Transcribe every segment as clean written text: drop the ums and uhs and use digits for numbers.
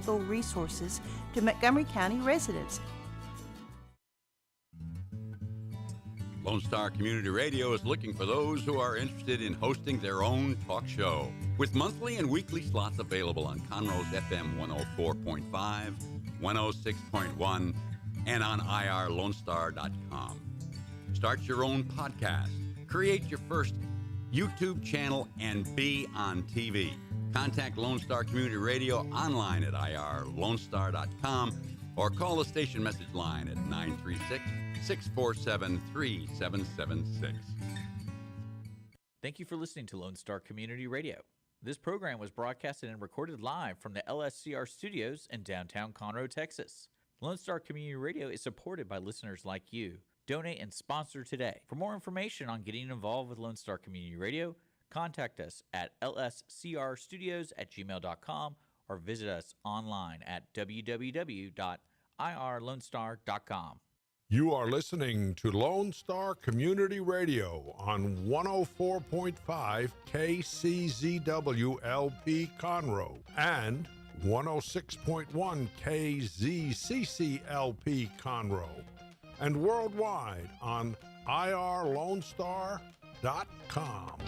valuable resources to Montgomery County residents. Lone Star Community Radio is looking for those who are interested in hosting their own talk show, with monthly and weekly slots available on Conroe's FM 104.5, 106.1, and on irlonestar.com. Start your own podcast, create your first YouTube channel, and be on TV. Contact Lone Star Community Radio online at irlonestar.com or call the station message line at 936-647-3776. Thank you for listening to Lone Star Community Radio. This program was broadcasted and recorded live from the LSCR studios in downtown Conroe, Texas. Lone Star Community Radio is supported by listeners like you. Donate and sponsor today. For more information on getting involved with Lone Star Community Radio, contact us at lscrstudios@gmail.com or visit us online at www.irlonestar.com. You are listening to Lone Star Community Radio on 104.5 KCZW LP Conroe and 106.1 KZCC LP Conroe, and worldwide on irlonestar.com.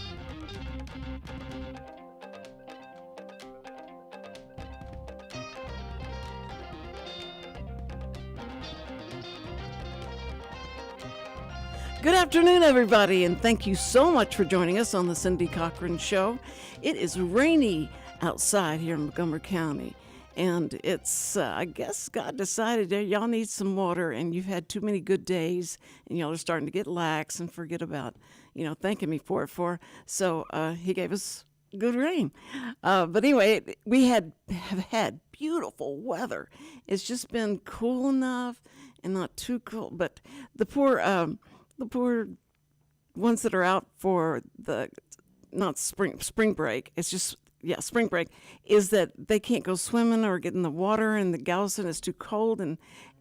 Good afternoon, everybody, and thank you so much for joining us on the Cindy Cochran Show. It is rainy outside here in Montgomery County, and it's, I guess God decided that y'all need some water, and you've had too many good days, and y'all are starting to get lax and forget about, thanking me for it. So he gave us good rain. But anyway, we have had beautiful weather. It's just been cool enough and not too cool, but the poor ones that are out for not spring break. It's just, spring break is that they can't go swimming or get in the water, and the Galveston is too cold.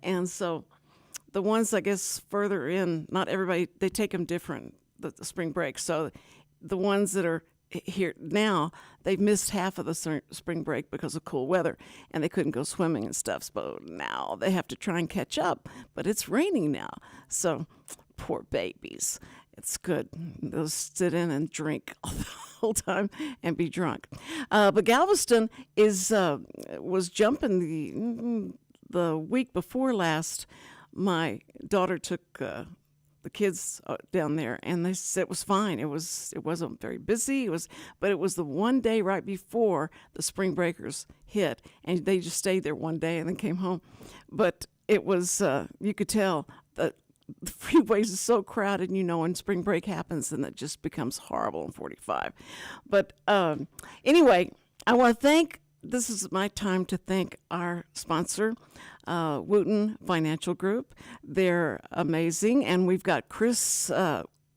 And so the ones, I guess, further in, not everybody, they take them different, the spring break. So the ones that are here now, they've missed half of the spring break because of cool weather, and they couldn't go swimming and stuff. So now they have to try and catch up, but it's raining now. So poor babies. It's good. They'll sit in and drink all the whole time and be drunk. But Galveston was jumping the week before last. My daughter took the kids down there, and they said it was fine. It wasn't very busy. But it was the one day right before the spring breakers hit, and they just stayed there one day and then came home. But it was you could tell that the freeways are so crowded, when spring break happens, and it just becomes horrible in 45. But anyway, I want to this is my time to thank our sponsor, Wootton Financial Group. They're amazing, and we've got Chris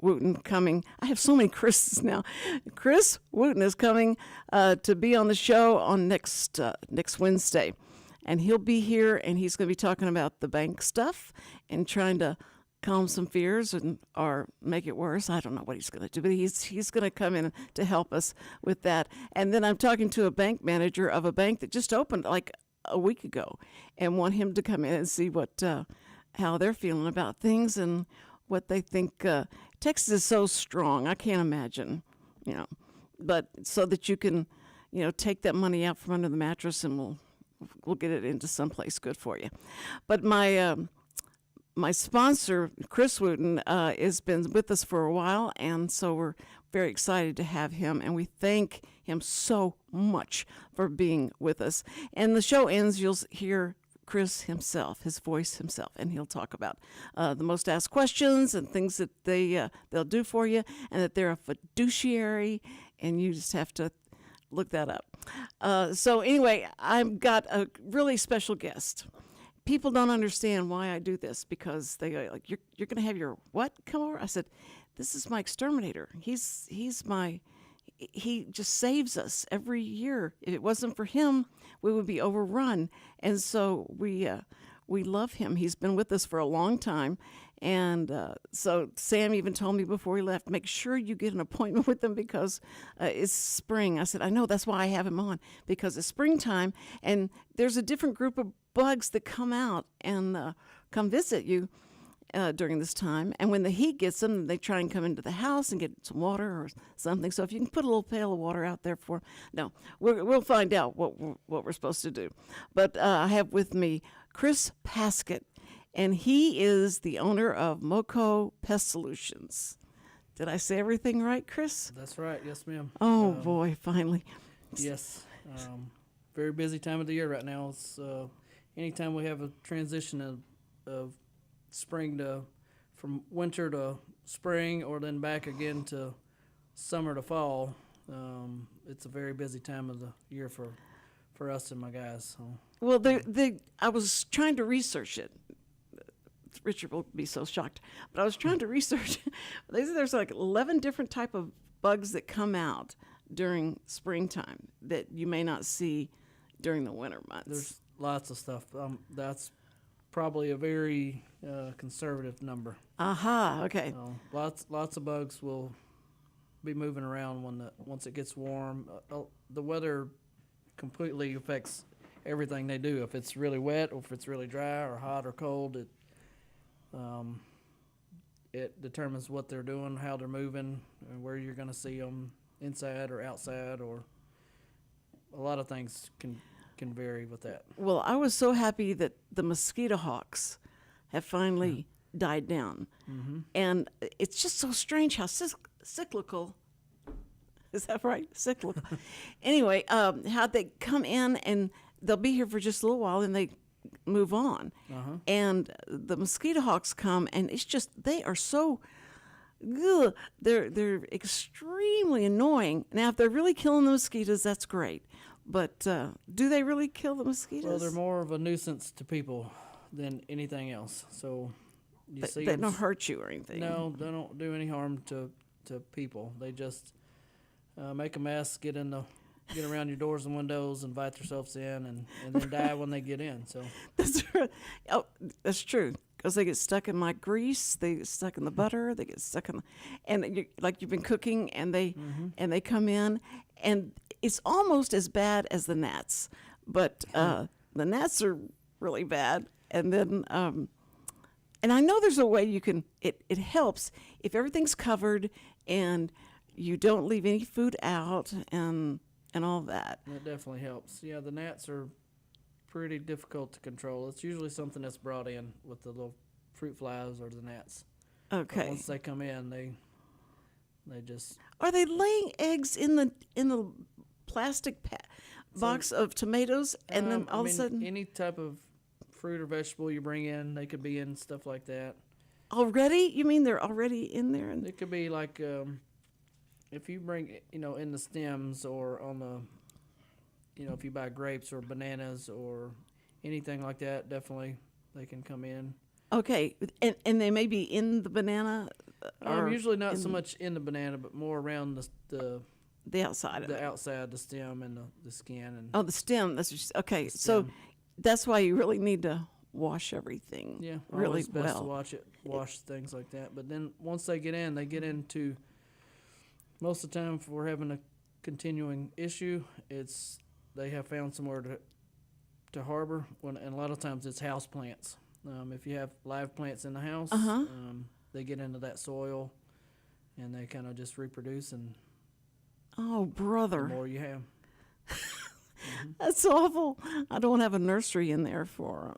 Wootton coming. I have so many Chris's now. Chris Wootton is coming to be on the show on next Wednesday, and he'll be here, and he's going to be talking about the bank stuff and trying to calm some fears or make it worse. I don't know what he's going to do, but he's going to come in to help us with that. And then I'm talking to a bank manager of a bank that just opened like a week ago, and want him to come in and see what how they're feeling about things and what they think. Texas is so strong, I can't imagine, but so that you can, take that money out from under the mattress, and we'll get it into someplace good for you. But my sponsor, Chris Wootton, has been with us for a while, and so we're very excited to have him, and we thank him so much for being with us. And the show ends, you'll hear Chris himself, his voice himself, and he'll talk about the most asked questions and things that they'll do for you, and that they're a fiduciary, and you just have to look that up. So anyway, I've got a really special guest. People don't understand why I do this, because they go like, you're going to have your what come over? I said, this is my exterminator. He just saves us every year. If it wasn't for him, we would be overrun. And so we we love him. He's been with us for a long time. And so Sam even told me before he left, make sure you get an appointment with him because it's spring. I said, I know, that's why I have him on, because it's springtime and there's a different group of bugs that come out and come visit you during this time. And when the heat gets them, they try and come into the house and get some water or something. So if you can put a little pail of water out there for, no, we'll find out what we're supposed to do. But I have with me Chris Pasket. And he is the owner of Mo Co Pest Solutions. Did I say everything right, Chris? That's right. Yes, ma'am. Oh, boy, finally. Yes. Very busy time of the year right now. It's anytime we have a transition of spring from winter to spring or then back again to summer to fall, it's a very busy time of the year for us and my guys. So. Well, I was trying to research it. Richard will be so shocked. But I was trying to research. There's like 11 different type of bugs that come out during springtime that you may not see during the winter months. There's lots of stuff. That's probably a very conservative number. Aha, okay. Lots of bugs will be moving around once it gets warm. The weather completely affects everything they do. If it's really wet or if it's really dry or hot or cold, it determines what they're doing, how they're moving, and where you're going to see them inside or outside, or a lot of things can vary with that. Well, I was so happy that the mosquito hawks have finally died down. Mm-hmm. And it's just so strange how cyclical, is that right? Cyclical. Anyway, how they come in and they'll be here for just a little while and they move on. And the mosquito hawks come and it's just, they are so, they're extremely annoying. Now, if they're really killing the mosquitoes, that's great. But do they really kill the mosquitoes? Well, they're more of a nuisance to people than anything else. So they don't hurt you or anything. No, they don't do any harm to people. They just make a mess, get around your doors and windows, invite themselves in, and then die when they get in. So that's right. Oh, that's true. Because they get stuck in my grease, they get stuck in the butter, they get stuck in, like you've been cooking, and they come in, and it's almost as bad as the gnats, but the gnats are really bad. And then, and I know there's a way you can. It helps if everything's covered and you don't leave any food out and all that. That definitely helps. Yeah, the gnats are pretty difficult to control. It's usually something that's brought in with the little fruit flies or the gnats. Okay. But once they come in, they just. Are they laying eggs in the plastic box of tomatoes, and then all of a sudden any type of fruit or vegetable you bring in, they could be in stuff like that. Already? You mean they're already in there? And it could be like if you bring in the stems or on the if you buy grapes or bananas or anything like that, definitely they can come in. Okay, and they may be in the banana. Usually not so much in the banana, but more around the outside of it. The outside, the stem and the skin. And the stem. That's okay. So that's why you really need to wash everything. Yeah, really it's best well. to wash things like that. But then once they get into. Most of the time, if we're having a continuing issue, they have found somewhere to harbor. And a lot of times it's house plants. If you have live plants in the house, they get into that soil, and they kind of just reproduce. And oh, brother, the more you have. That's awful. I don't have a nursery in there for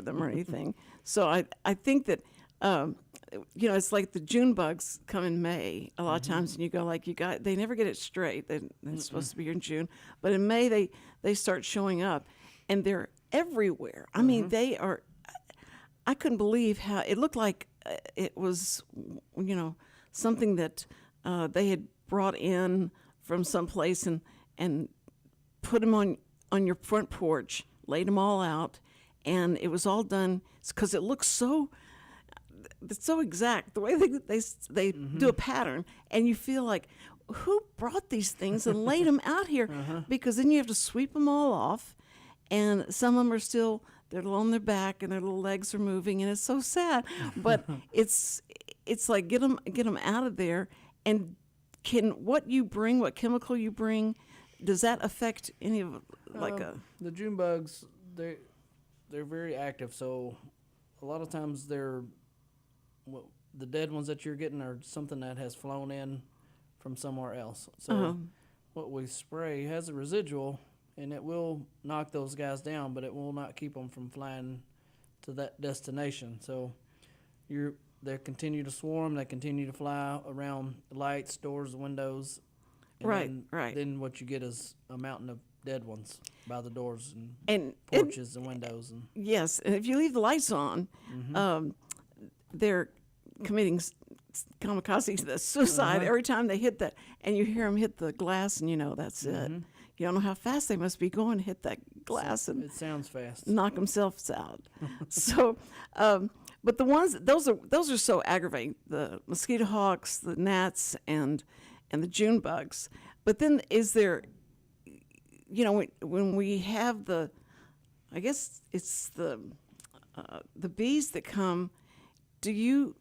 them or anything. So I think that. It's like the June bugs come in May a lot of times, and you go they never get it straight. They're supposed to be here in June, but in May they start showing up, and they're everywhere. I mean, they are. I couldn't believe how it looked like it was, something that they had brought in from someplace and put them on your front porch, laid them all out, and it was all done because it looks so. It's so exact the way they do a pattern, and you feel like, who brought these things and laid them out here? Because then you have to sweep them all off, and some of them are still they're on their back and their little legs are moving, and it's so sad. But it's like get them out of there. And what chemical you bring, does that affect any of the June bugs? They're very active, so a lot of times the dead ones that you're getting are something that has flown in from somewhere else. So what we spray has a residual, and it will knock those guys down, but it will not keep them from flying to that destination. So they continue to swarm, they continue to fly around lights, doors, windows. And Right. Then what you get is a mountain of dead ones by the doors and porches and windows. And yes, and if you leave the lights on, they're committing kamikaze, the suicide every time they hit that, and you hear them hit the glass, and that's it. You don't know how fast they must be going to hit that glass and it sounds fast. knock themselves out. So, but those are so aggravating. The mosquito hawks, the gnats, and the June bugs. But then is there, when we have I guess it's the bees that come. Do you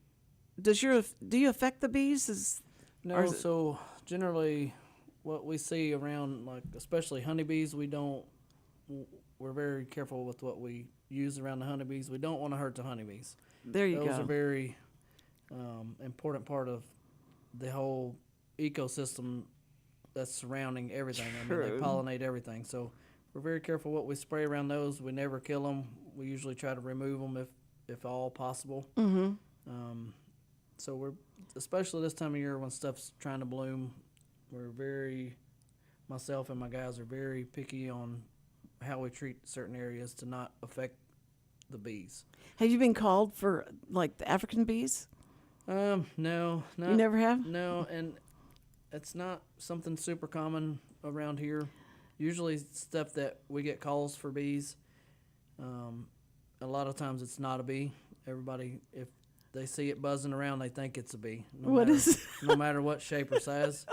affect the bees? No, so generally what we see around, like especially honeybees, we're very careful with what we use around the honeybees. We don't want to hurt the honeybees. There you go. Those are very important part of the whole ecosystem that's surrounding everything. I mean, they pollinate everything. So we're very careful what we spray around those. We never kill them. We usually try to remove them if all possible. So we're, especially this time of year when stuff's trying to bloom, myself and my guys are very picky on how we treat certain areas to not affect the bees. Have you been called for like the African bees? No. You never have? No, and it's not something super common around here. Usually stuff that we get calls for bees, a lot of times it's not a bee. Everybody, if they see it buzzing around, they think it's a bee. No matter what shape or size.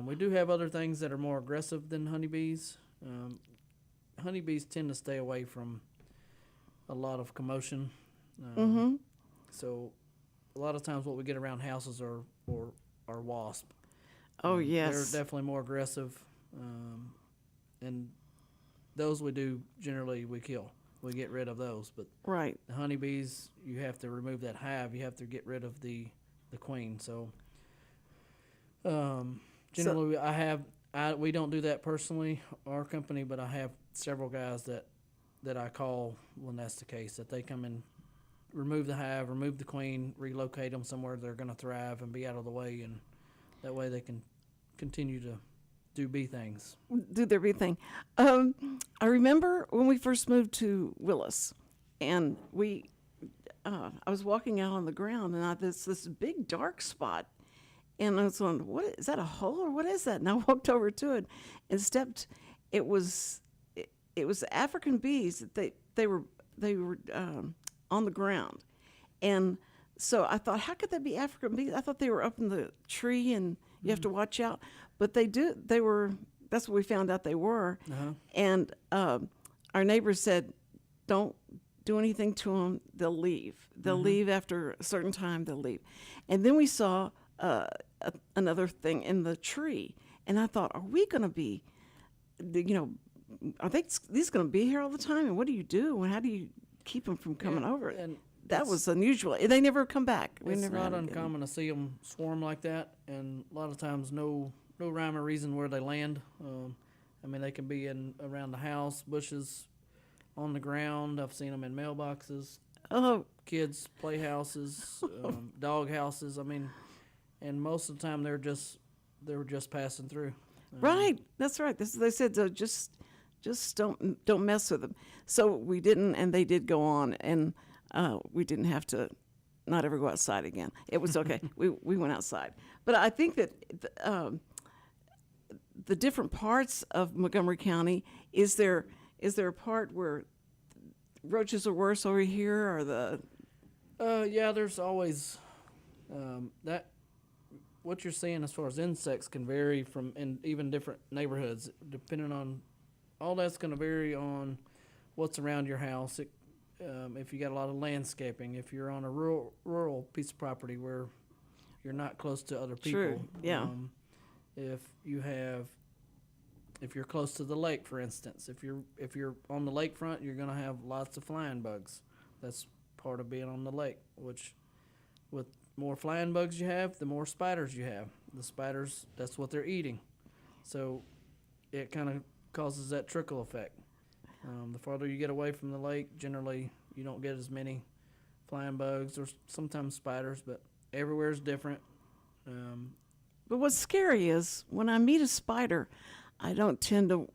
We do have other things that are more aggressive than honeybees. Honeybees tend to stay away from a lot of commotion. So a lot of times what we get around houses are wasp. Oh, yes. They're definitely more aggressive. And those we kill. We get rid of those. But right. The honeybees, you have to remove that hive. You have to get rid of the queen. So generally we don't do that personally, our company, but I have several guys that I call when that's the case, that they come and remove the hive, remove the queen, relocate them somewhere they're going to thrive and be out of the way, and that way they can continue to do bee things. Do their bee thing. I remember when we first moved to Willis, and I was walking out on the ground, and this big dark spot, and I was going, "What is that? A hole or what is that?" And I walked over to it and stepped. It was African bees. They were on the ground, and so I thought, how could that be African bees? I thought they were up in the tree, and you have to watch out. But they do. They were. That's what we found out they were. And our neighbors said, "Don't do anything to them. They'll leave. They'll leave after a certain time. They'll leave." And then we saw another thing in the tree, and I thought, "Are we going to be, are these going to be here all the time? And what do you do? And how do you keep them from coming over?" And that was unusual. They never come back. It's not uncommon to see them swarm like that, and a lot of times no rhyme or reason where they land. I mean, they can be around the house, bushes, on the ground. I've seen them in mailboxes, kids' playhouses, dog houses. I mean, and most of the time they were just passing through. Right, that's right. They said just don't mess with them. So we didn't, and they did go on, and we didn't have to not ever go outside again. It was okay. we went outside, but I think that the different parts of Montgomery County, is there a part where roaches are worse over here, or the? Yeah, there's always that. What you're seeing as far as insects can vary from in even different neighborhoods, depending on all that's going to vary on what's around your house. If you got a lot of landscaping, if you're on a rural piece of property where you're not close to other people. True, yeah. If you're close to the lake, for instance, if you're on the lakefront, you're gonna have lots of flying bugs. That's part of being on the lake. Which, with more flying bugs you have, the more spiders you have. The spiders, that's what they're eating. So, it kind of causes that trickle effect. The farther you get away from the lake, generally you don't get as many flying bugs or sometimes spiders, but everywhere is different. But what's scary is when I meet a spider, I don't tend to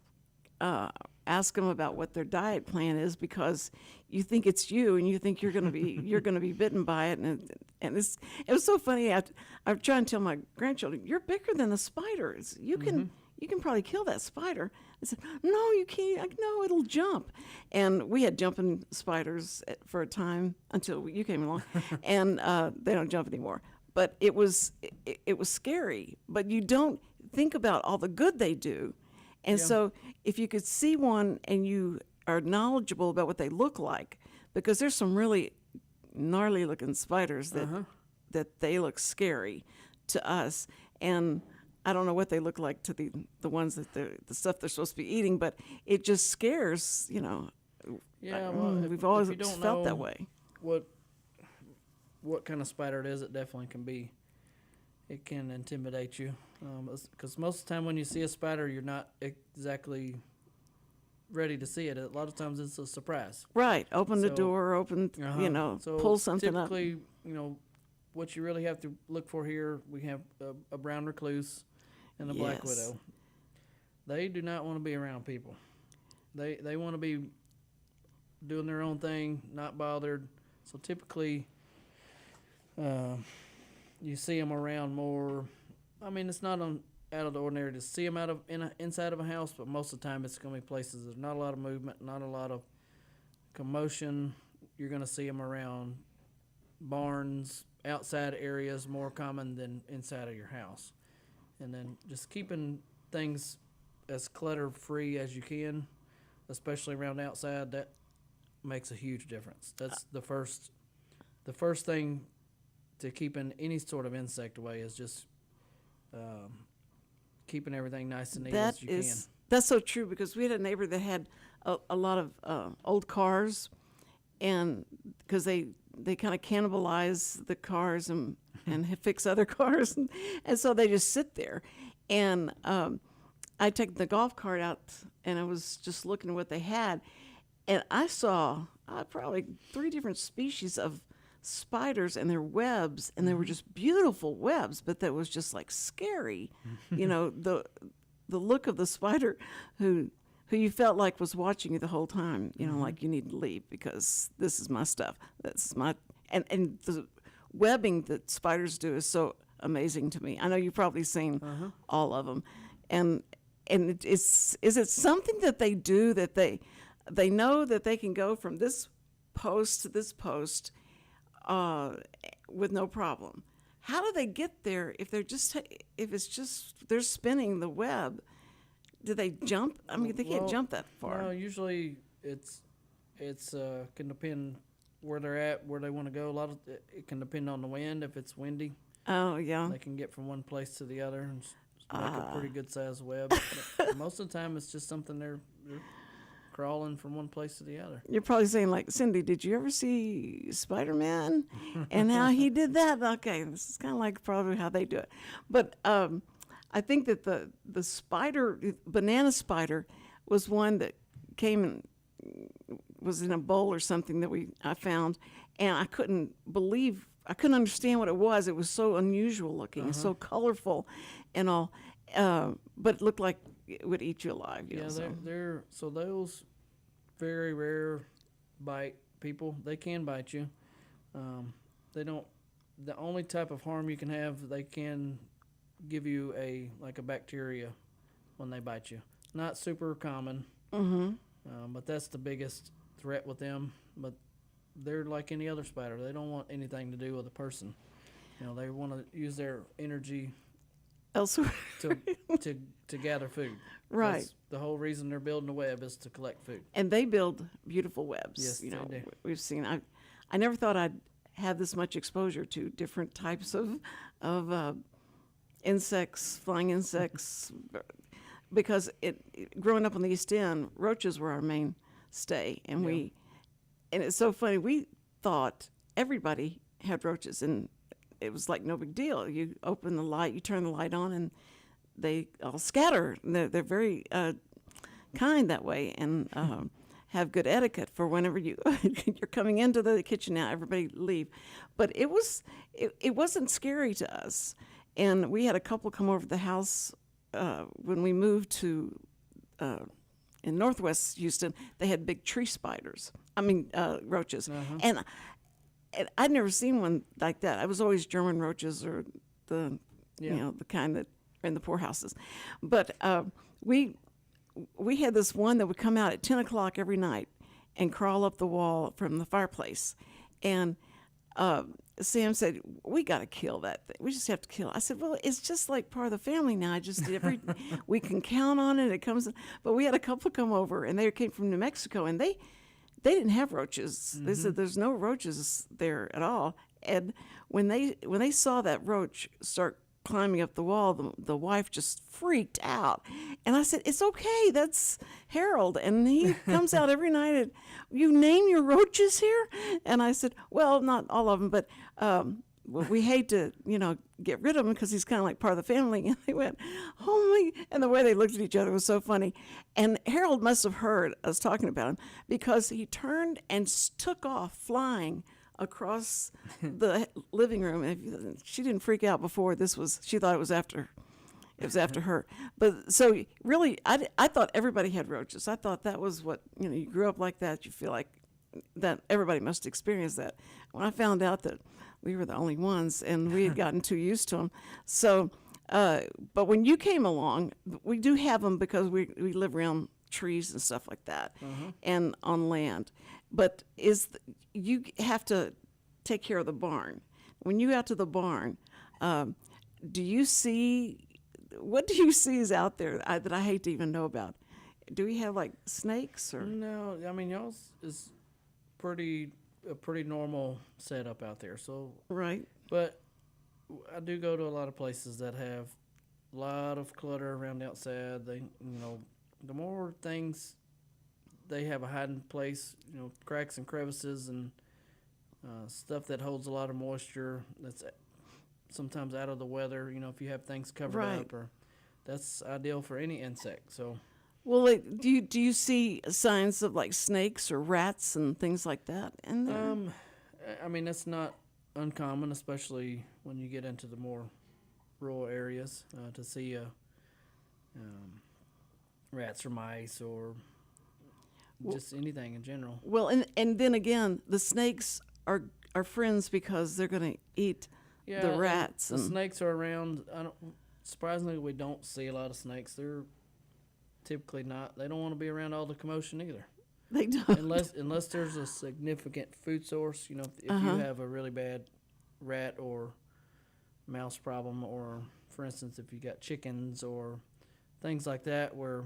ask them about what their diet plan is, because you think it's you and you think you're going to be bitten by it, and it was so funny. I'm trying to tell my grandchildren, you're bigger than the spiders. You can probably kill that spider. I said, no, you can't. No, it'll jump. And we had jumping spiders for a time until you came along, and they don't jump anymore. But it was scary. But you don't think about all the good they do. And so if you could see one and you are knowledgeable about what they look like, because there's some really gnarly looking spiders that they look scary to us. And I don't know what they look like to the ones that the stuff they're supposed to be eating, but it just scares, Yeah, we've always if you don't felt know that way. What kind of spider it is, it definitely can be. It can intimidate you, because most of the time when you see a spider, you're not exactly ready to see it. A lot of times it's a surprise. Right. Open the So- door, So pull something up. typically, what you really have to look for here, we have a brown recluse and a black Yes. widow. They do not want to be around people. They want to be doing their own thing, not bothered. So typically, you see them around more. I mean, it's not out of the ordinary to see them inside of a house, but most of the time it's going to be places there's not a lot of movement, not a lot of commotion. You're going to see them around barns, outside areas, more common than inside of your house. And then just keeping things as clutter-free as you can, especially around outside, that makes a huge difference. That's the first thing to keeping any sort of insect away is just keeping everything nice and neat as you can. That's so true, because we had a neighbor that had a lot of old cars, and because they kind of cannibalize the cars and fix other cars, and so they just sit there. And I took the golf cart out, and I was just looking at what they had, and I saw probably 3 different species of spiders and their webs, and they were just beautiful webs, but that was just like scary. The look of the spider who you felt like was watching you the whole time, like you need to leave because this is my stuff. That's my and the webbing that spiders do is so amazing to me. I know you've probably seen all of them. And is it something that they do that they know that they can go from this post to this post with no problem? How do they get there if it's just they're spinning the web? Do they jump? I mean, they can't jump that far. No, usually it's can depend where they're at, where they want to go. It can depend on the wind. If it's windy, Oh yeah. they can get from one place to the other and make a pretty good sized web. But most of the time, it's just something they're crawling from one place to the other. You're probably saying, like, Cindy, did you ever see Spider-Man and how he did that? Okay, this is kind of like probably how they do it. But I think that the spider, banana spider, was one that came and was in a bowl or something that I found, and I couldn't understand what it was. It was so unusual looking, so colorful and all, but it looked like it would eat you alive. Yeah, so those very rare bite people. They can bite you. They don't. The only type of harm you can have, they can give you a bacteria when they bite you. Not super common. But that's the biggest threat with them. But they're like any other spider. They don't want anything to do with a person. They want to use their energy elsewhere. to to gather food. Right. That's the whole reason they're building a web is to collect food. And they build beautiful webs. Yes, you they know, do. we've seen. I never thought I'd have this much exposure to different types of insects, flying insects, because growing up on the East End, roaches were our mainstay, and it's so funny. We thought everybody had roaches, and it was like no big deal. You open the light, you turn the light on, and they all scatter. They're very kind that way, and have good etiquette for whenever you're coming into the kitchen. Now everybody leave, but it wasn't scary to us. And we had a couple come over to the house when we moved to in Northwest Houston. They had big tree spiders. Roaches, and I'd never seen one like that. I was always German roaches or the kind that are in the poorhouses. But we had this one that would come out at 10 o'clock every night and crawl up the wall from the fireplace. And Sam said, "We got to kill that thing. We just have to kill it." I said, "Well, it's just like part of the family now. We can count on it. It comes." But we had a couple come over, and they came from New Mexico, and they didn't have roaches. They said there's no roaches there at all. And when they saw that roach start climbing up the wall, the wife just freaked out. And I said, "It's okay. That's Harold." And he comes out every night and, "You name your roaches here?" And I said, "Well, not all of them, but we hate to, get rid of him because he's kind of like part of the family." And they went, "Oh my," and the way they looked at each other was so funny. And Harold must have heard us talking about him, because he turned and took off flying across the living room. And she didn't freak out before. She thought it was after her. But so really, I thought everybody had roaches. I thought that was what, you grew up like that. You feel like that everybody must experience that. When I found out that we were the only ones, and we had gotten too used to them. So, but when you came along, we do have them because we live around trees and stuff like that, and on land. But you have to take care of the barn. When you go out to the barn, what do you see is out there that I hate to even know about? Do we have like snakes or? No, y'all's is a pretty normal setup out there. So Right. But I do go to a lot of places that have a lot of clutter around the outside. They, the more things they have a hiding place, cracks and crevices and stuff that holds a lot of moisture. That's sometimes out of the weather. If you have things covered up, or that's ideal for any insect. So. Well, do you see signs of like snakes or rats and things like that in there? That's not uncommon, especially when you get into the more rural areas, to see rats or mice or just anything in general. Well, and then again, the snakes are friends because they're going to eat the rats. The snakes are around. Surprisingly, we don't see a lot of snakes. They're typically not. They don't want to be around all the commotion either. They don't. Unless there's a significant food source. If you have a really bad rat or mouse problem, or for instance, if you got chickens or things like that, where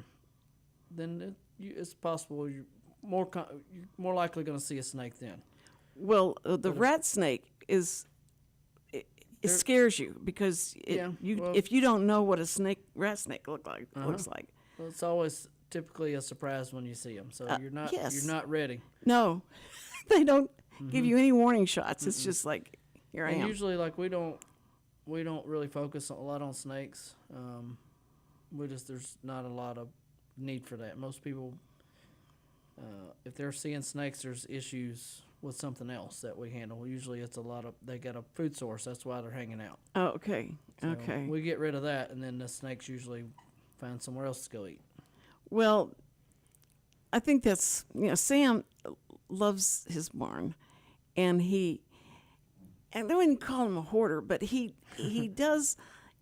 then it's possible you're more likely going to see a snake then. Well, the rat snake it scares you because if you don't know what a rat snake looks like. Well, it's always typically a surprise when you see them, so you're not ready. No, they don't give you any warning shots. It's just like, here I am. Usually, like we don't really focus a lot on snakes. There's not a lot of need for that. Most people, if they're seeing snakes, there's issues with something else that we handle. Usually, they got a food source. That's why they're hanging out. Oh, okay. So okay. We get rid of that, and then the snakes usually find somewhere else to go eat. Well, I think that's, Sam loves his barn, and I wouldn't call him a hoarder, but he does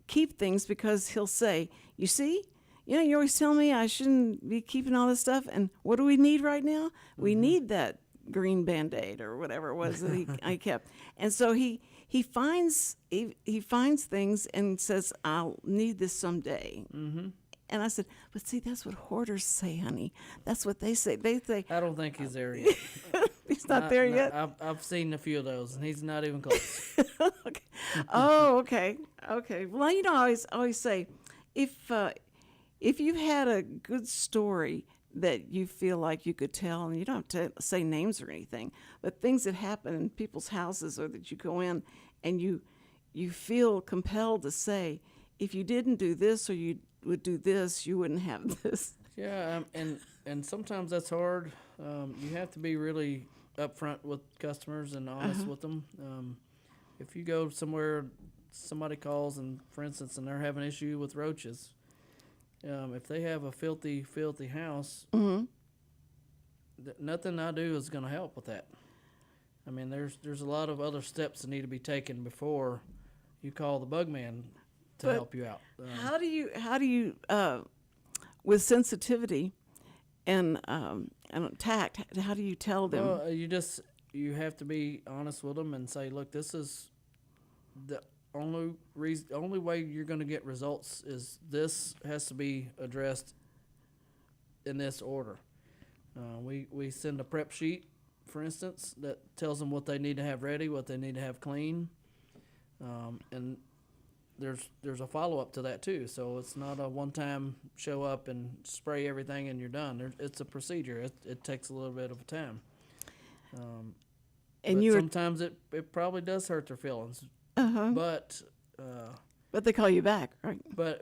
keep things because he'll say, "You see, you always tell me I shouldn't be keeping all this stuff, and what do we need right now? We need that green Band-Aid or whatever it was that I kept. And so he finds things and says, I'll need this someday. Mm-hmm. And I said, but see, that's what hoarders say, honey. That's what they say. They say, I don't think he's there yet. he's not there yet? I've seen a few of those, and he's not even close. Okay. Oh, okay. Okay. Well, you know, I always say, if you've had a good story that you feel like you could tell, and you don't have to say names or anything, but things that happen in people's houses or that you go in and you feel compelled to say, if you didn't do this or you would do this, you wouldn't have this. Yeah, and sometimes that's hard. You have to be really upfront with customers and honest with them. If you go somewhere, somebody calls and, for instance, and they're having an issue with roaches, if they have a filthy house, nothing I do is going to help with that. I mean, there's a lot of other steps that need to be taken before you call the bug man to help you out. How do you with sensitivity and tact, how do you tell them? Well, you have to be honest with them and say, look, this is the only way you're going to get results is this has to be addressed in this order. We send a prep sheet, for instance, that tells them what they need to have ready, what they need to have clean, and there's a follow-up to that too. So it's not a one-time show up and spray everything and you're done. It's a procedure. It takes a little bit of time. And sometimes it probably does hurt their feelings. But they call you back, right? But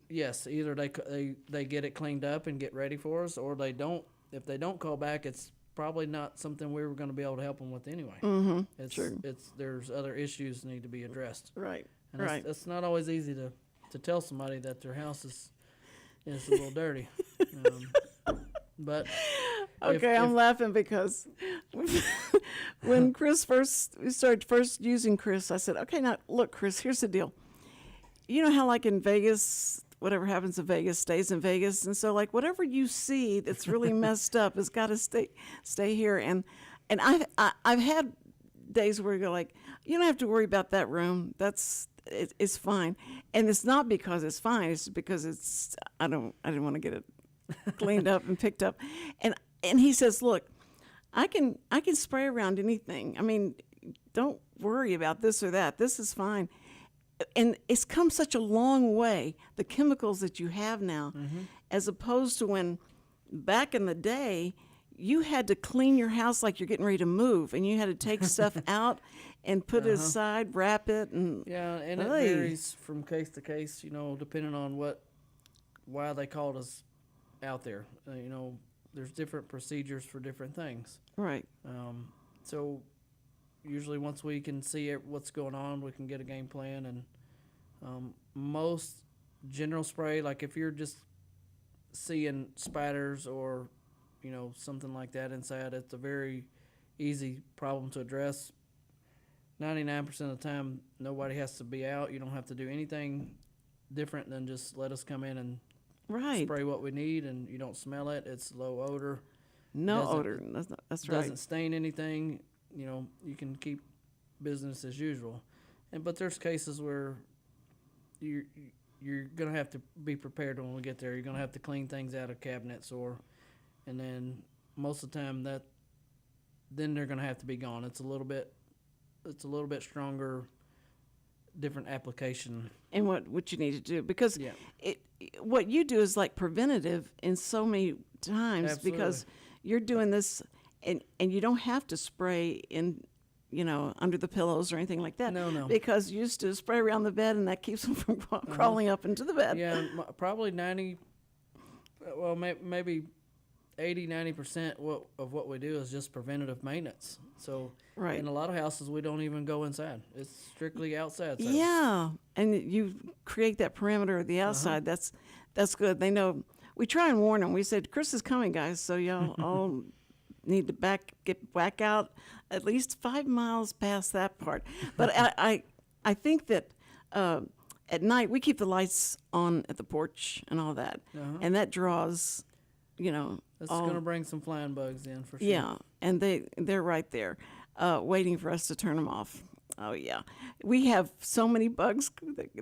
either they get it cleaned up and get ready for us, or they don't. If they don't call back, it's probably not something we were going to be able to help them with anyway. There's other issues that need to be addressed. Right. And it's not always easy to tell somebody that their house is a little dirty. But okay, I'm laughing because when we started using Chris, I said, okay, now look, Chris, here's the deal. You know how like in Vegas, whatever happens in Vegas stays in Vegas, and so like whatever you see that's really messed up has got to stay here. And I've had days where you go like, you don't have to worry about that room. It's fine, and it's not because it's fine. It's because I didn't want to get it cleaned up and picked up, and he says, look, I can spray around anything. I mean, don't worry about this or that. This is fine. And it's come such a long way, the chemicals that you have now, as opposed to when back in the day, you had to clean your house like you're getting ready to move, and you had to take stuff out and put it aside, wrap it, and it varies from case to case, depending on why they called us out there. There's different procedures for different things. Right. So usually once we can see what's going on, we can get a game plan. And most general spray, like if you're just seeing spiders or, something like that inside, it's a very easy problem to address. 99% of the time, nobody has to be out. You don't have to do anything different than just let us come in and spray what we need, and you don't smell it. It's low odor. No odor. That's right. Doesn't stain anything. You can keep business as usual. But there's cases where you're gonna have to be prepared when we get there. You're gonna have to clean things out of cabinets, and then most of the time then they're gonna have to be gone. It's a little bit stronger, different application. And what you need to do, because what you do is like preventative in so many times. Absolutely. Because you're doing this and you don't have to spray in under the pillows or anything like that. No. Because you used to spray around the bed, and that keeps them from crawling up into the bed. Yeah, probably 90, maybe 80-90% of what we do is just preventative maintenance. So in a lot of houses, we don't even go inside. It's strictly outside. Yeah, and you create that perimeter of the outside. That's good. They know. We try and warn them. We said, Chris is coming, guys, so y'all all need to get back out at least 5 miles past that part. But I think that at night we keep the lights on at the porch and all that, and that draws That's all- going to bring some flying bugs in for sure. Yeah, and they're right there, waiting for us to turn them off. Oh yeah, we have so many bugs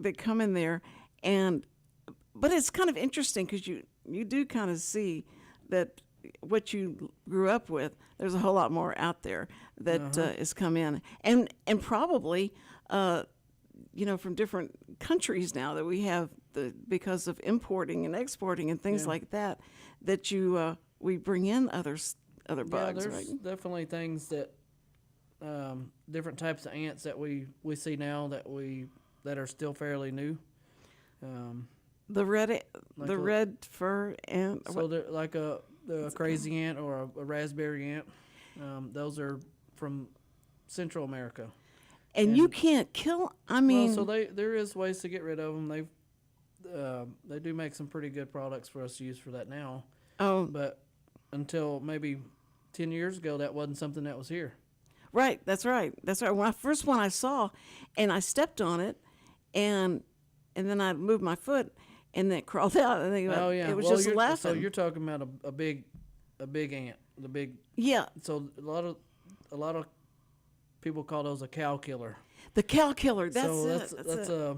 that come in there, but it's kind of interesting because you do kind of see that what you grew up with. There's a whole lot more out there that has come in, and probably from different countries now that we have because of importing and exporting and things like that we bring in other bugs. There's Right? definitely things that different types of ants that we see now that are still fairly new. The red Like the a- red fur ant. So they're like the crazy ant or a raspberry ant. Those are from Central America. and you and- can't kill. I mean, So there is ways to get rid of them. They do make some pretty good products for us to use for that now. oh, But until maybe 10 years ago, that wasn't something that was here. right. That's right. When first one I saw, and I stepped on it, and then I moved my foot, and then it crawled out. And Oh yeah, it was well, just laughing. So you're talking about a big ant, the big. Yeah, So a lot of people call those a cow killer. the cow killer. That's So it. that's it.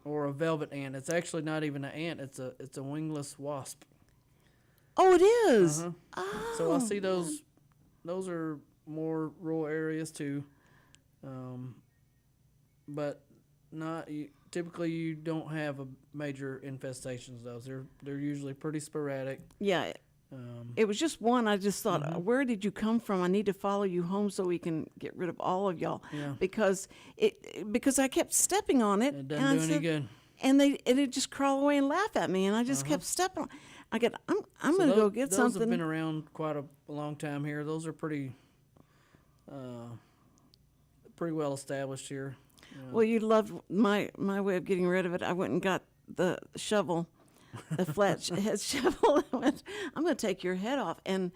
or a velvet ant. It's actually not even an ant. It's a wingless wasp. Oh, it is. Uh-huh. Oh. So I see those. Those are more rural areas too, but not typically. You don't have a major infestations. Those they're usually pretty sporadic. Yeah. It was just one. I just thought, where did you come from? I need to follow you home so we can get rid of all of y'all. Yeah. Because I kept stepping on it. It doesn't do any good. And it just crawl away and laugh at me, and I just kept stepping on. I get, I'm So going to tho- go get those something. have been around quite a long time here. Those are pretty well established here. Well, you loved my way of getting rid of it. I went and got the shovel, the flat head shovel. I went, I'm going to take your head off, and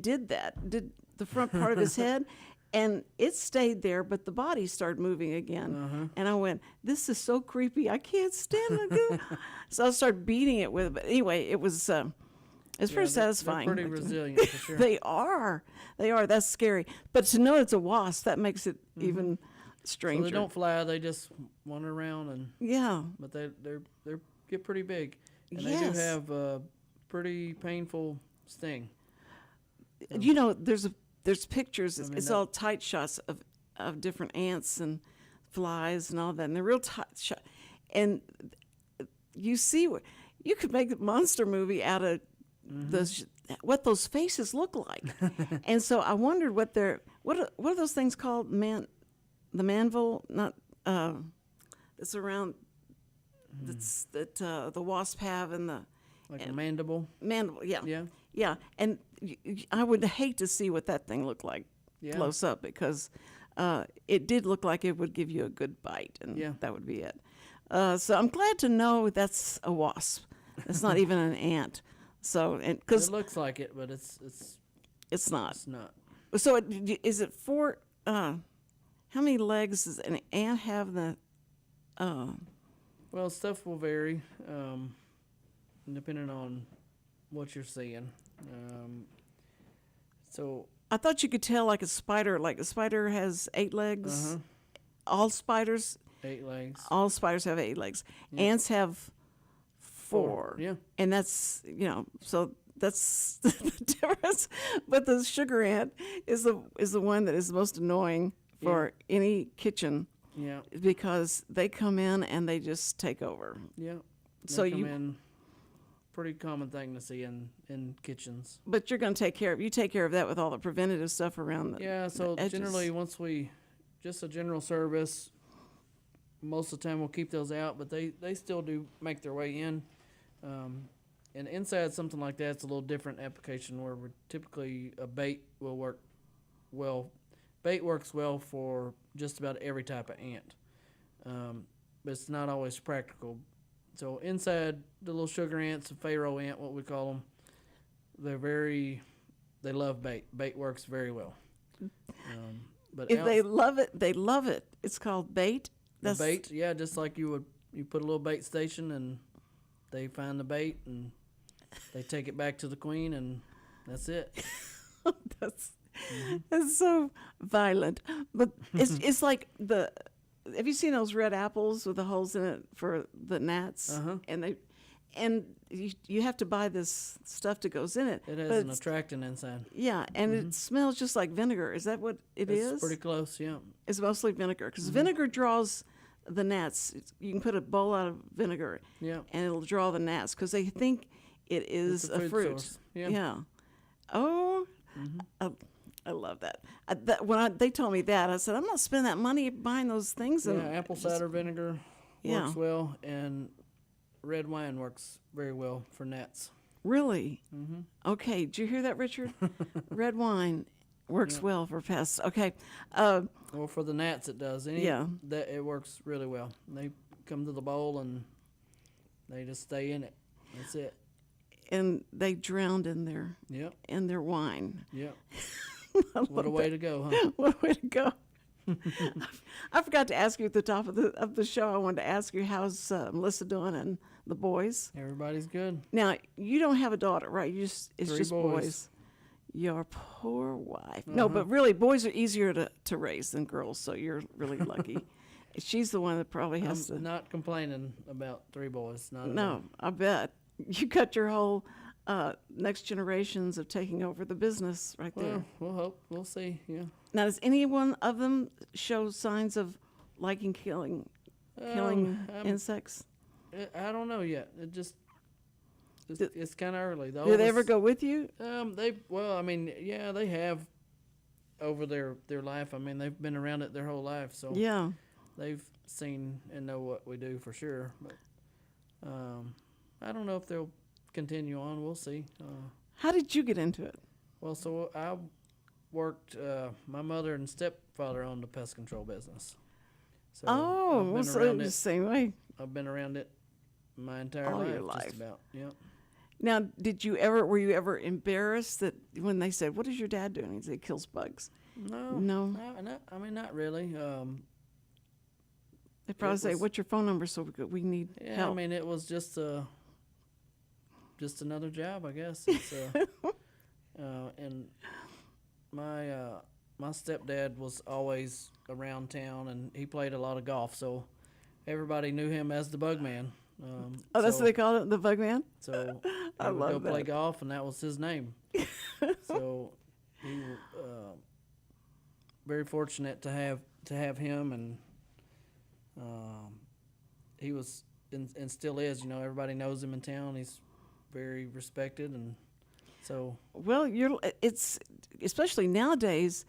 did that. Did the front part of his head, and it stayed there, but the body started moving again. And I went, this is so creepy. I can't stand it. So I started beating it with it. But anyway, it was it's pretty satisfying. They're pretty resilient for sure. They are. That's scary. But to know it's a wasp, that makes it even So stranger. they don't fly. They just wander around Yeah. but they get pretty big, and they Yes. do have a pretty painful sting. There's pictures. mean, It's that- all tight shots of different ants and flies and all that, and they're real tight shot. And you see, you could make a monster movie out of what those faces look like. And so I wondered what are those things called? The manville, not that's around. That the wasp have and the Like a mandible. mandible. Yeah. Yeah. Yeah, and I would hate to see what that thing looked like Yeah. close up because it did look like it would give you a good bite, and Yeah. that would be it. So I'm glad to know that's a wasp. It's not even an ant. So, because It looks like it, but it's not. not. So is it four? How many legs does an ant have? Well, stuff will vary, depending on what you're seeing. So I thought you could tell like a spider. Like a spider has 8 legs. All spiders 8 legs. All spiders have 8 legs. Ants have 4. Yeah. And that's, so that's the difference. But the sugar ant is the one that is the most annoying for any kitchen Yeah. because they come in and they just take over. Yeah. So They come you- in, pretty common thing to see in kitchens. But you're going to take care of that with all the preventative stuff around the Yeah, so edges. generally once just a general service, most of the time we'll keep those out, but they still do make their way in. And inside something like that, it's a little different application where typically a bait will work well. Bait works well for just about every type of ant, but it's not always practical. So inside the little sugar ants, a pharaoh ant, what we call them, they love bait. Bait works very well. But If they love it, they love it. It's called bait. the bait, yeah, just like you put a little bait station and they find the bait and they take it back to the queen, and that's it. That's that's so violent. But it's like the. Have you seen those red apples with the holes in it for the gnats? And you have to buy this stuff that goes in it. It has but an attractant inside. Yeah, and it smells just like vinegar. Is that what It's pretty close, yeah. It's mostly vinegar because vinegar draws the gnats. You can put a bowl out of vinegar, Yeah. and it'll draw the gnats because they think it is It's a a food fruit. source. Yeah. Oh, I love that. They told me that, I said I'm not spending that money buying those things. Yeah, And apple cider vinegar Yeah. works well, and red wine works very well for gnats. Really? Okay. Did you hear that, Richard? Red wine works well for pests. Okay. Well, for the gnats it does. That it works really well. They come to the bowl and they just stay in it. That's it. And they drowned in their wine. Yep. What a way to go, huh? What a way to go! I forgot to ask you at the top of the show. I wanted to ask you how's Melissa doing and the boys. Everybody's good. Now you don't have a daughter, right? It's 3 just boys. boys. Your poor wife. No, but really, boys are easier to raise than girls, so you're really lucky. She's the one that probably has to. I'm not complaining about 3 boys. Not at all. No, I bet you got your whole next generations of taking over the business right there. Well, we'll hope. We'll see. Yeah. Now, does any one of them show signs of liking killing insects? I don't know yet. It's kind of early. Do they ever go with you? They have over their life. I mean, they've been around it their whole life, so Yeah. they've seen and know what we do for sure. But I don't know if they'll continue on. We'll see. How did you get into it? Well, so I worked. My mother and stepfather owned a pest control business. So The same way. I've been around it my entire All life, your life. just about. Yep. Now, were you ever embarrassed that when they said, "What is your dad doing?" He said, "He kills bugs." No. Not really. They probably say, was- "What's your phone number?" So we need Yeah, help. I mean, it was just another job, I guess. It's, and my stepdad was always around town, and he played a lot of golf, so everybody knew him as the Bug Man. That's what they call it, the bug man. So I he would love go play that. golf, and that was his name. So he very fortunate to have him, and he was and still is. Everybody knows him in town. He's very respected, and so Well, it's especially nowadays.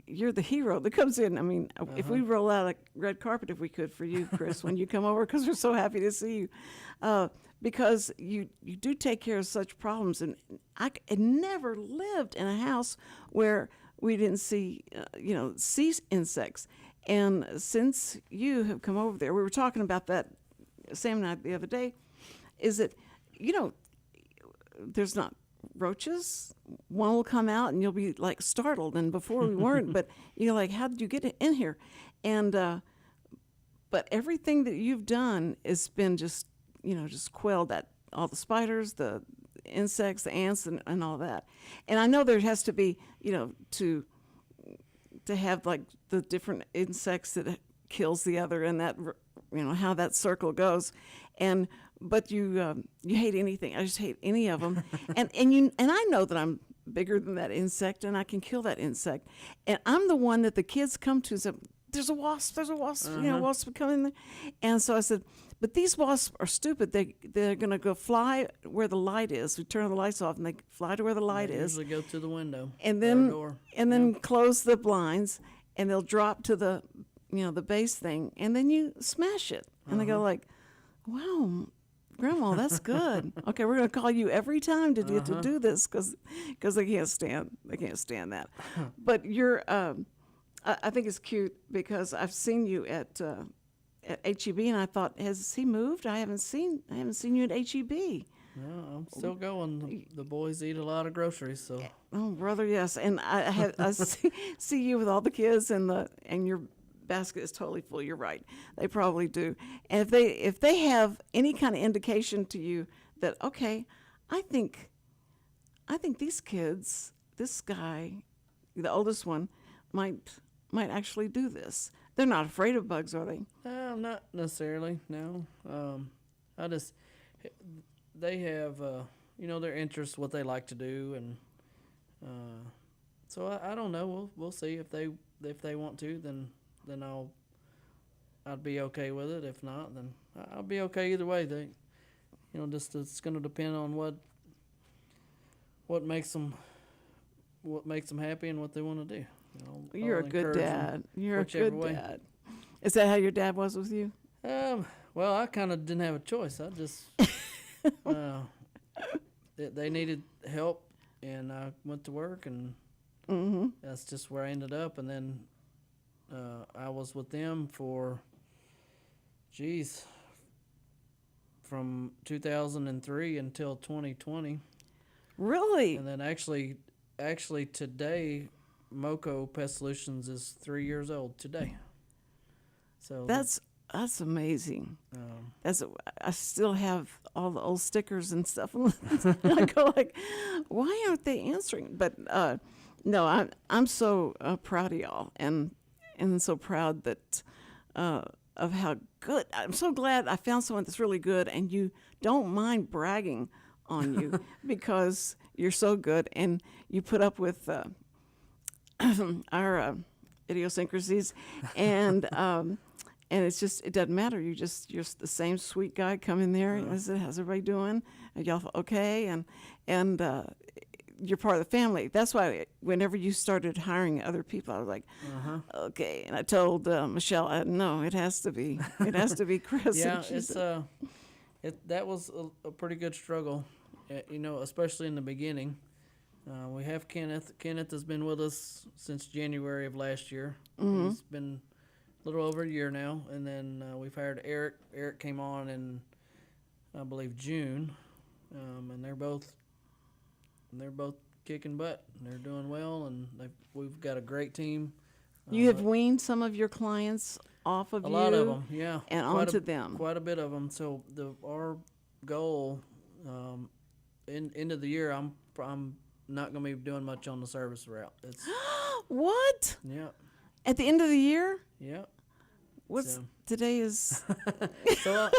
You're the hero that comes in. I mean, if we roll out a red carpet, if we could for you, Chris, when you come over, because we're so happy to see you, because you do take care of such problems. And I never lived in a house where we didn't see insects. And since you have come over there, we were talking about that, Sam and I, the other day. Is that there's not roaches. One will come out and you'll be like startled, and before we weren't, but you're like, how did you get in here? And but everything that you've done has been just quelled that, all the spiders, the insects, the ants, and all that. And I know there has to be to have like the different insects that kills the other, and that how that circle goes. But you hate anything. I just hate any of them. and I know that I'm bigger than that insect, and I can kill that insect. And I'm the one that the kids come to and say, "There's a wasp. There's a wasp. Wasps come in there." And so I said, "But these wasps are stupid. They're gonna go fly where the light is. We turn the lights off, and they fly to where the light they is, usually go to the window and or then door. Close the blinds, and they'll drop to the the base thing, and then you smash it, and they go like, wow." Grandma, that's good. Okay, we're gonna call you every time to do this because they can't stand that. But you're, I think it's cute because I've seen you at HEB, and I thought, has he moved? I haven't seen you at HEB. No, I'm still going. The boys eat a lot of groceries, so. Oh, brother, yes. And I see you with all the kids, and your basket is totally full. You're right. They probably do. And if they have any kind of indication to you that okay, I think these kids, this guy, the oldest one, might actually do this. They're not afraid of bugs, are they? Not necessarily. No. I just they have their interests, what they like to do, and so I don't know. We'll see if they want to, then I'd be okay with it. If not, then I'll be okay either way. Just it's going to depend on what makes them happy and what they want to do. You're I'll a good encourage them dad. You're a whichever good way. dad. Is that how your dad was with you? Well, I kind of didn't have a choice. I just they needed help, and I went to work, and that's just where I ended up. And then I was with them for, from 2003 until 2020. Really? And then actually today, Mo Co Pest Solutions is 3 years old today. So That's amazing. I still have all the old stickers and stuff. I go like, why aren't they answering? But no, I'm so proud of y'all, and so proud that of how good. I'm so glad I found someone that's really good, and you don't mind bragging on you because you're so good, and you put up with our idiosyncrasies, and it's just, it doesn't matter. You're the same sweet guy. Come in there. How's everybody doing? And y'all okay? And you're part of the family. That's why whenever you started hiring other people, I was like, okay. And I told Michelle, no, it has to be Chris. yeah, And she it's said, that was a pretty good struggle, especially in the beginning. We have Kenneth. Kenneth has been with us since January of last year. He's been a little over a year now, and then we've hired Eric. Eric came on in, I believe, June, and they're both kicking butt. They're doing well, and we've got a great team. you have weaned some of your clients off of A you. lot of them, yeah, and onto them. Quite a bit of them. So our goal, end of the year, I'm not going to be doing much on the service route. It's What? yeah, At the end of the year? yeah. What's So- today is? So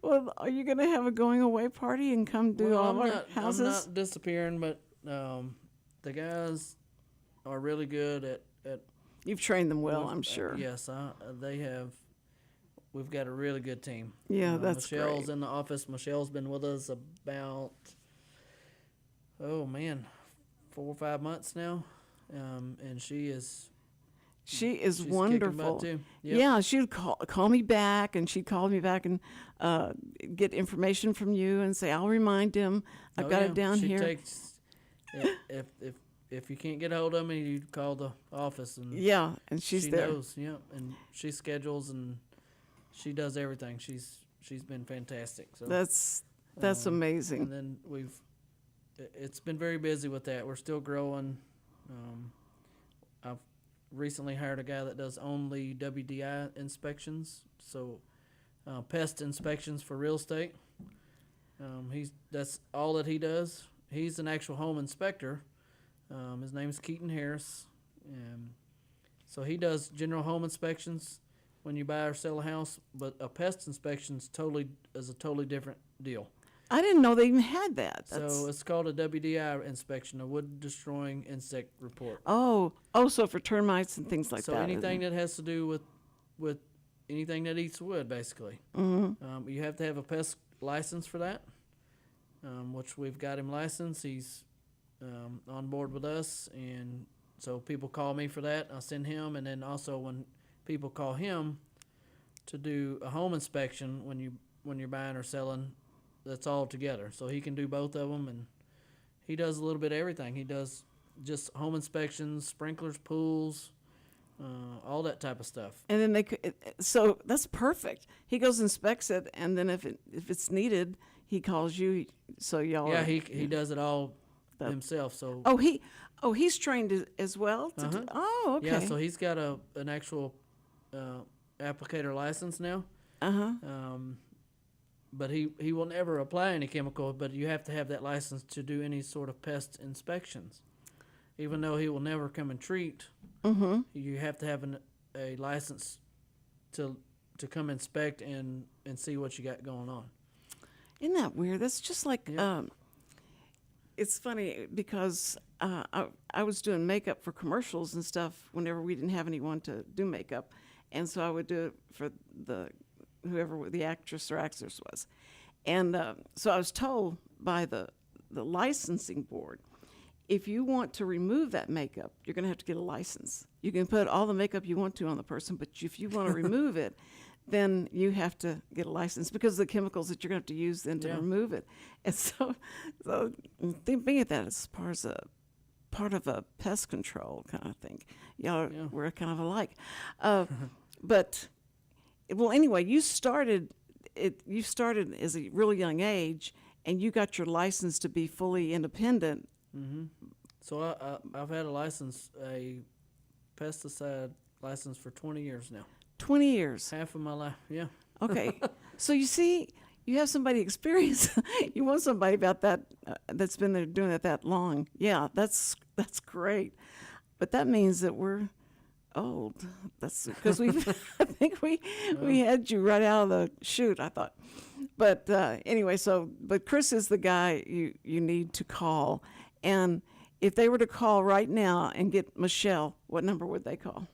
Well, are you going to have a going away party and come do well, all I'm our not, houses? I'm not disappearing, but the guys are really good at You've trained them well, We've- I'm sure. Yes, they have. We've got a really good team. Yeah, that's Michelle's great. in the office. Michelle's been with us about, 4 or 5 months now, and she is She is she's wonderful. kicking butt too. Yep. Yeah, she'd call me back, and she'd call me back and get information from you and say, I'll remind him. I've got it down she here. Takes, if you can't get a hold of me, you call the office, and Yeah, and she's she there. knows. Yeah, and she schedules and she does everything. She's been fantastic. So That's and amazing. then it's been very busy with that. We're still growing. I've recently hired a guy that does only WDI inspections, so pest inspections for real estate. That's all that he does. He's an actual home inspector. His name is Keaton Harris. So he does general home inspections when you buy or sell a house, but a pest inspection is a totally different deal. I didn't know they even had that. So it's called a WDI inspection, a wood destroying insect report. So for termites and things like So that. anything that has to do with anything that eats wood, basically. You have to have a pest license for that, which we've got him licensed. He's on board with us, and so people call me for that. I send him, and then also when people call him to do a home inspection when you're buying or selling, that's all together. So he can do both of them, and he does a little bit of everything. He does just home inspections, sprinklers, pools, all that type of stuff. And then so that's perfect. He goes and inspects it, and then if it's needed, he calls you. So y'all. Yeah, are, he does it all himself. So he's trained as well. Okay. yeah, so he's got an actual applicator license now. but he will never apply any chemical. But you have to have that license to do any sort of pest inspections. Even though he will never come and treat, you have to have a license to come inspect and see what you got going on. Isn't that weird? That's just like, it's funny because I was doing makeup for commercials and stuff whenever we didn't have anyone to do makeup. And so I would do it for whoever the actress or actress was. And so I was told by the licensing board, if you want to remove that makeup, you're going to have to get a license. You can put all the makeup you want to on the person, but if you want to remove it, then you have to get a license because of the chemicals that you're going to have to use then to remove it. And so thinking of that as part of a pest control kind of thing. We're kind of alike. But, well, anyway, you started as a really young age, and you got your license to be fully independent. Mm-hmm. So I've had a pesticide license for 20 years now. 20 years. Half of my life, yeah. Okay. So you see, you have somebody experienced. You want somebody about that that's been there doing it that long. Yeah, that's great. But that means that we're old. That's because I think we had you right out of the chute, I thought. But anyway, but Chris is the guy you need to call. And if they were to call right now and get Michelle, what number would they call?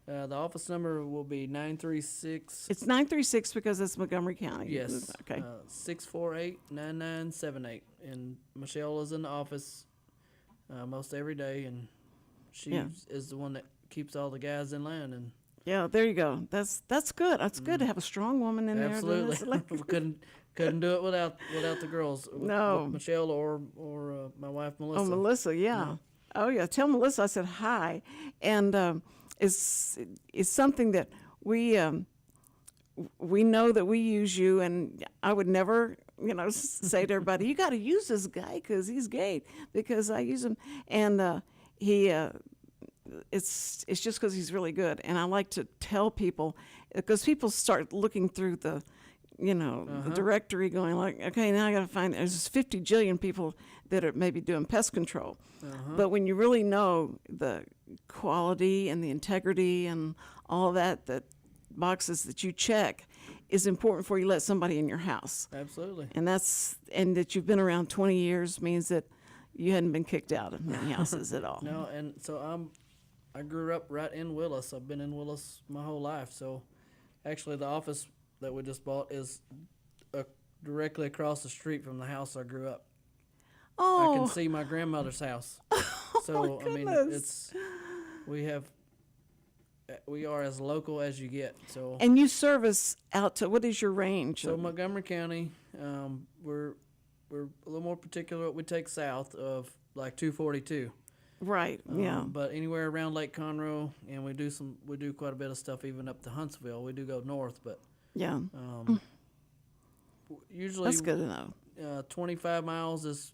The office number will be 936. It's 936 because it's Montgomery County. Yes. Okay. 648-9978. And Michelle is in the office most every day, and she is the one that keeps all the guys in line. And yeah, there you go. That's good. That's good to have a strong woman in absolutely. there. Absolutely. We couldn't do it without the girls. No. With Michelle or my wife Melissa. Oh, Melissa, yeah. Oh, yeah. Tell Melissa I said hi. And it's something that we know that we use you, and I would never, say to everybody, you got to use this guy because he's gay, because I use him. And it's just because he's really good. And I like to tell people, because people start looking through the directory going like, okay, now I got to find, there's 50 jillion people that are maybe doing pest control. But when you really know the quality and the integrity and all that boxes that you check is important before you let somebody in your house. Absolutely. And that you've been around 20 years means that you hadn't been kicked out of many houses at all. No, and so I grew up right in Willis. I've been in Willis my whole life. So actually the office that we just bought is directly across the street from the house I grew up. Oh. I can see my grandmother's house. So my I mean, goodness. we are as local as you get. So And you service out to, what is your range? So Montgomery County, we're a little more particular what we take south of, like 242. Right. Yeah. But anywhere around Lake Conroe, and we do quite a bit of stuff even up to Huntsville. We do go north, but Yeah. usually That's good to know. 25 miles is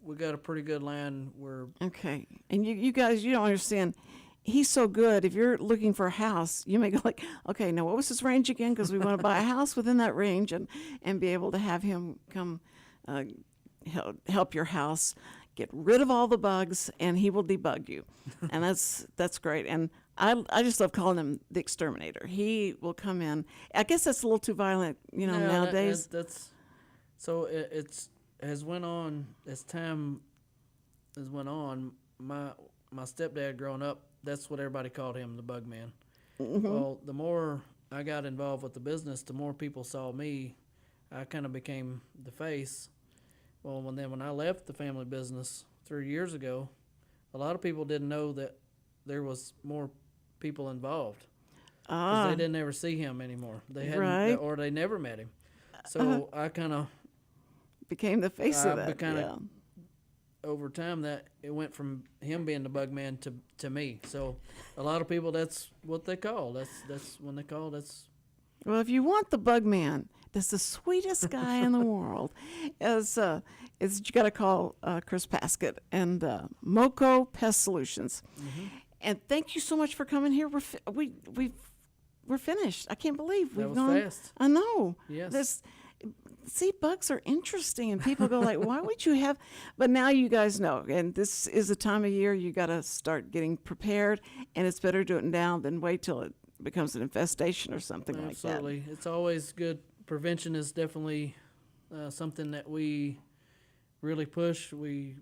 we got a pretty good line. We're Okay. And you guys, you don't understand. He's so good. If you're looking for a house, you may go like, okay, now what was his range again? Because we want to buy a house within that range and be able to have him come help your house get rid of all the bugs, and he will debug you. And that's great. And I just love calling him the exterminator. He will come in. I guess that's a little too violent, nowadays. So it's has went on as time has went on. My stepdad growing up, that's what everybody called him, the bug man. Mm-hmm. Well, the more I got involved with the business, the more people saw me. I kind of became the face. Well, when I left the family business 3 years ago, a lot of people didn't know that there was more people involved. Because they didn't ever see him anymore. They hadn't, or they never met him. So I kind of became the face of it. Over time, that it went from him being the bug man to me. So a lot of people, that's what they call. That's when they call. Well, if you want the bug man, that's the sweetest guy in the world. You got to call Chris Pasket and Mo Co Pest Solutions. Mm-hmm. And thank you so much for coming here. we're finished. I can't believe we've was gone. fast. I know. Yes. See, bugs are interesting, and people go like, "Why would you have?" But now you guys know, and this is the time of year you got to start getting prepared, and it's better to do it now than wait till it becomes an infestation or something like that. Absolutely. It's always good. Prevention is definitely something that we really push. We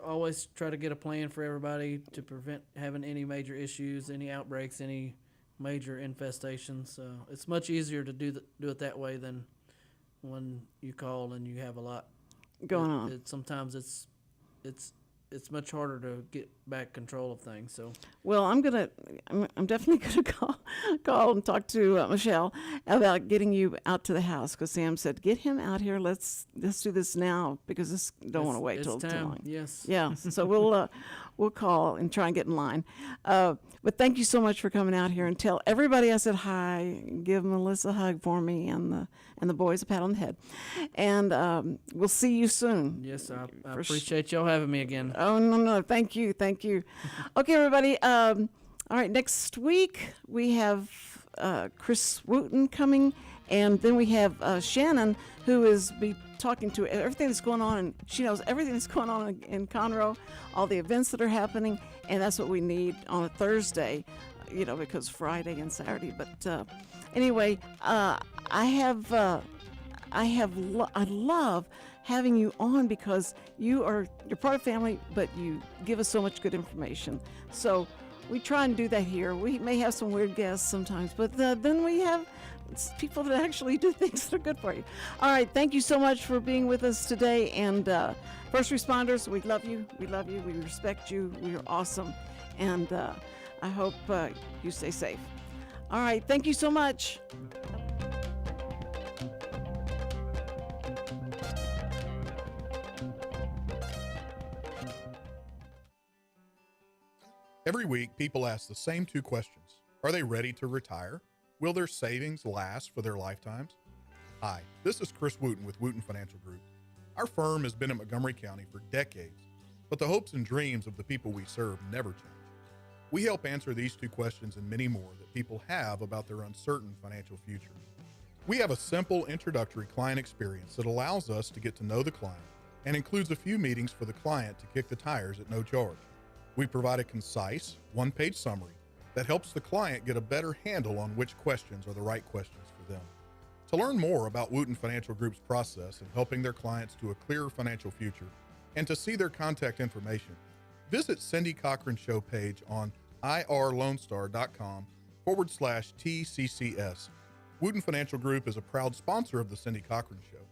always try to get a plan for everybody to prevent having any major issues, any outbreaks, any major infestations. So it's much easier to do it that way than when you call and you have a lot Going on. Sometimes it's much harder to get back control of things. So Well, I'm definitely gonna call and talk to Michelle about getting you out to the house, because Sam said, "Get him out here. Let's do this now, because this don't want to wait till it's too time. long." Yes. Yeah. So we'll call and try and get in line. But thank you so much for coming out here, and tell everybody I said hi. Give Melissa a hug for me, and the boys a pat on the head, and we'll see you soon. Yes, I For sh- appreciate y'all having me again. Oh, no, thank you. Okay, everybody. All right, next week we have Chris Wootton coming, and then we have Shannon, who is be talking to everything that's going on, and she knows everything that's going on in Conroe, all the events that are happening, and that's what we need on a Thursday, because Friday and Saturday. But anyway, I love having you on, because you're part of family, but you give us so much good information. So we try and do that here. We may have some weird guests sometimes, but then we have people that actually do things that are good for you. All right, thank you so much for being with us today. And first responders, we love you. We respect you. We are awesome. And I hope you stay safe. All right, thank you so much. Every week, people ask the same two questions. Are they ready to retire? Will their savings last for their lifetimes? Hi, this is Chris Wootton with Wootton Financial Group. Our firm has been in Montgomery County for decades, but the hopes and dreams of the people we serve never change. We help answer these two questions and many more that people have about their uncertain financial future. We have a simple introductory client experience that allows us to get to know the client and includes a few meetings for the client to kick the tires at no charge. We provide a concise, one-page summary that helps the client get a better handle on which questions are the right questions for them. To learn more about Wootton Financial Group's process in helping their clients to a clearer financial future and to see their contact information, visit Cindy Cochran's show page on irlonestar.com/TCCS. Wootton Financial Group is a proud sponsor of the Cindy Cochran Show.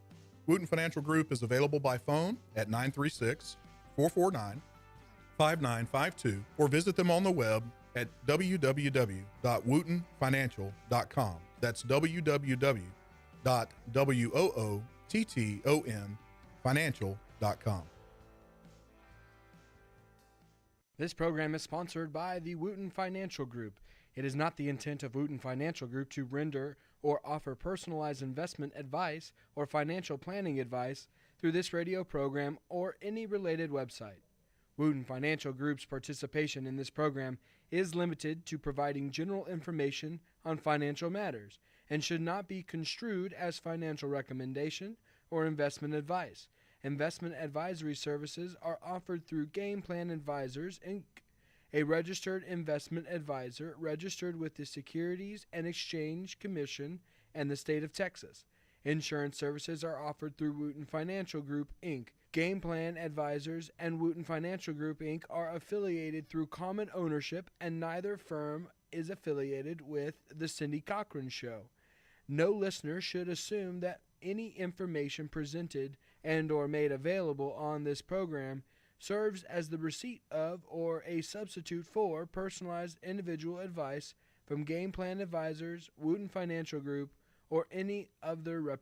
Wootton Financial Group is available by phone at 936-449-5952 or visit them on the web at www.woottonfinancial.com. That's www.woottonfinancial.com. This program is sponsored by the Wootton Financial Group. It is not the intent of Wootton Financial Group to render or offer personalized investment advice or financial planning advice through this radio program or any related website. Wootton Financial Group's participation in this program is limited to providing general information on financial matters and should not be construed as financial recommendation or investment advice. Investment advisory services are offered through Game Plan Advisors, Inc., a registered investment advisor registered with the Securities and Exchange Commission and the state of Texas. Insurance services are offered through Wootton Financial Group, Inc. Game Plan Advisors and Wootton Financial Group, Inc. are affiliated through common ownership, and neither firm is affiliated with The Cindy Cochran Show. No listener should assume that any information presented and or made available on this program serves as the receipt of or a substitute for personalized individual advice from Game Plan Advisors, Wootton Financial Group, or any of their representatives.